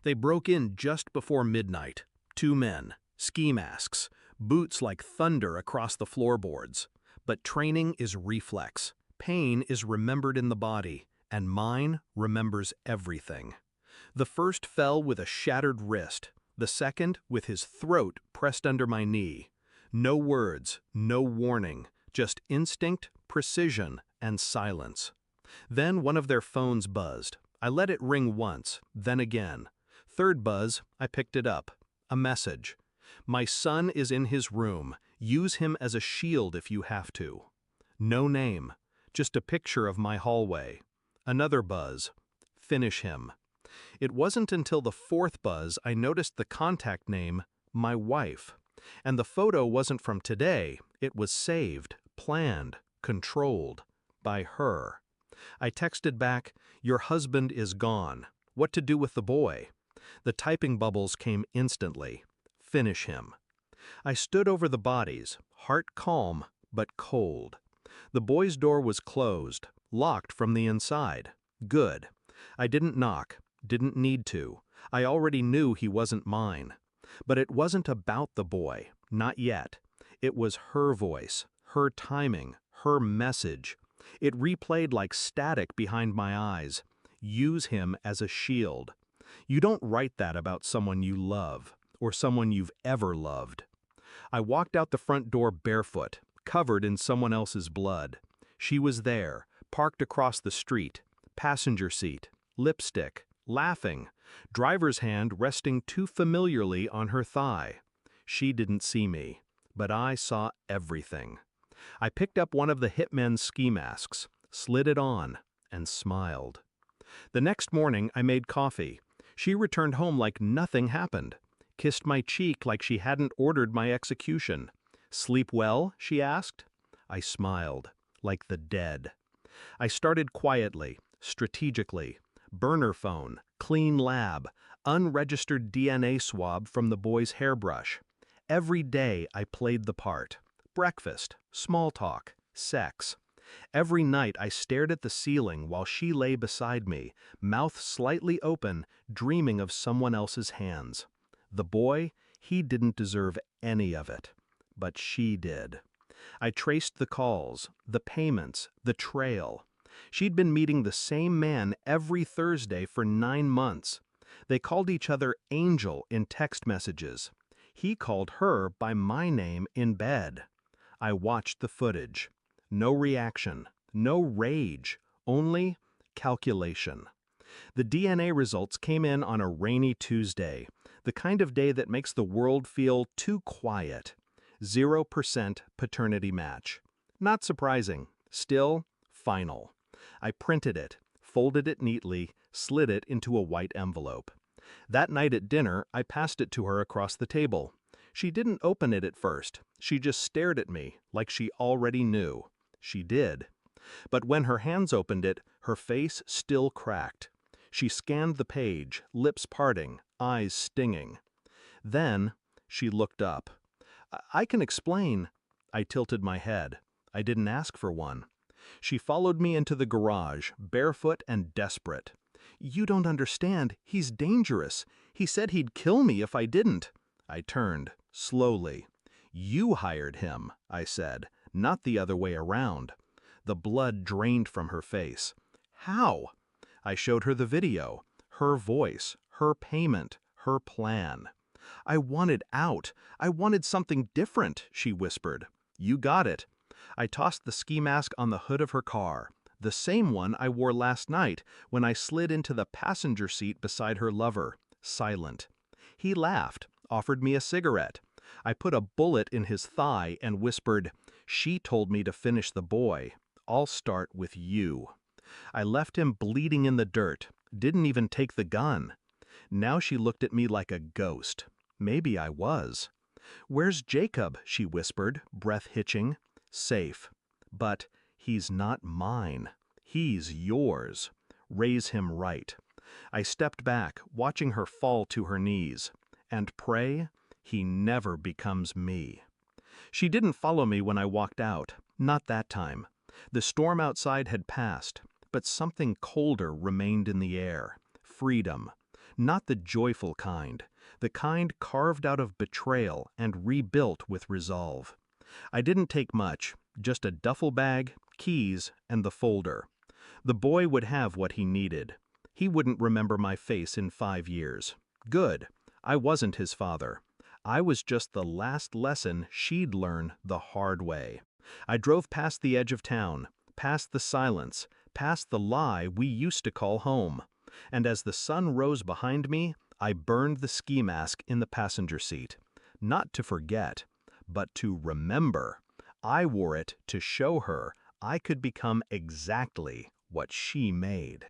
They broke in just before midnight. 2 men, ski masks, boots like thunder across the floorboards. But training is reflex. Pain is remembered in the body, and mine remembers everything. The first fell with a shattered wrist, the second with his throat pressed under my knee. No words, no warning, just instinct, precision, and silence. Then one of their phones buzzed. I let it ring once, then again. Third buzz, I picked it up. A message. My son is in his room. Use him as a shield if you have to. No name, just a picture of my hallway. Another buzz. Finish him. It wasn't until the fourth buzz I noticed the contact name, my wife. And the photo wasn't from today. It was saved, planned, controlled by her. I texted back, "Your husband is gone. What to do with the boy?" The typing bubbles came instantly. Finish him. I stood over the bodies, heart calm, but cold. The boy's door was closed, locked from the inside. Good. I didn't knock, didn't need to. I already knew he wasn't mine. But it wasn't about the boy, not yet. It was her voice, her timing, her message. It replayed like static behind my eyes. Use him as a shield. You don't write that about someone you love, or someone you've ever loved. I walked out the front door barefoot, covered in someone else's blood. She was there, parked across the street, passenger seat, lipstick, laughing, driver's hand resting too familiarly on her thigh. She didn't see me, but I saw everything. I picked up one of the Hitmen's ski masks, slid it on, and smiled. The next morning I made coffee. She returned home like nothing happened, kissed my cheek like she hadn't ordered my execution. "Sleep well?" she asked. I smiled, like the dead. I started quietly, strategically. Burner phone, clean lab, unregistered DNA swab from the boy's hairbrush. Every day I played the part. Breakfast, small talk, sex. Every night I stared at the ceiling while she lay beside me, mouth slightly open, dreaming of someone else's hands. The boy, he didn't deserve any of it. But she did. I traced the calls, the payments, the trail. She'd been meeting the same man every Thursday for 9 months. They called each other Angel in text messages. He called her by my name in bed. I watched the footage. No reaction, no rage, only calculation. The DNA results came in on a rainy Tuesday, the kind of day that makes the world feel too quiet. 0% paternity match. Not surprising, still final. I printed it, folded it neatly, slid it into a white envelope. That night at dinner, I passed it to her across the table. She didn't open it at first. She just stared at me, like she already knew. She did. But when her hands opened it, her face still cracked. She scanned the page, lips parting, eyes stinging. Then she looked up. "I can explain." I tilted my head. I didn't ask for one. She followed me into the garage, barefoot and desperate. "You don't understand. He's dangerous. He said he'd kill me if I didn't." I turned, slowly. "You hired him," I said, "not the other way around." The blood drained from her face. "How?" I showed her the video, her voice, her payment, her plan. "I wanted out. I wanted something different," she whispered. "You got it." I tossed the ski mask on the hood of her car, the same one I wore last night when I slid into the passenger seat beside her lover, silent. He laughed, offered me a cigarette. I put a bullet in his thigh and whispered, "She told me to finish the boy. I'll start with you." I left him bleeding in the dirt, didn't even take the gun. Now she looked at me like a ghost. Maybe I was. "Where's Jacob?" she whispered, breath hitching. "Safe. But he's not mine. He's yours. Raise him right." I stepped back, watching her fall to her knees. "And pray he never becomes me." She didn't follow me when I walked out. Not that time. The storm outside had passed, but something colder remained in the air. Freedom. Not the joyful kind, the kind carved out of betrayal and rebuilt with resolve. I didn't take much, just a duffel bag, keys, and the folder. The boy would have what he needed. He wouldn't remember my face in 5 years. Good. I wasn't his father. I was just the last lesson she'd learn the hard way. I drove past the edge of town, past the silence, past the lie we used to call home. And as the sun rose behind me, I burned the ski mask in the passenger seat. Not to forget, but to remember. I wore it to show her I could become exactly what she made.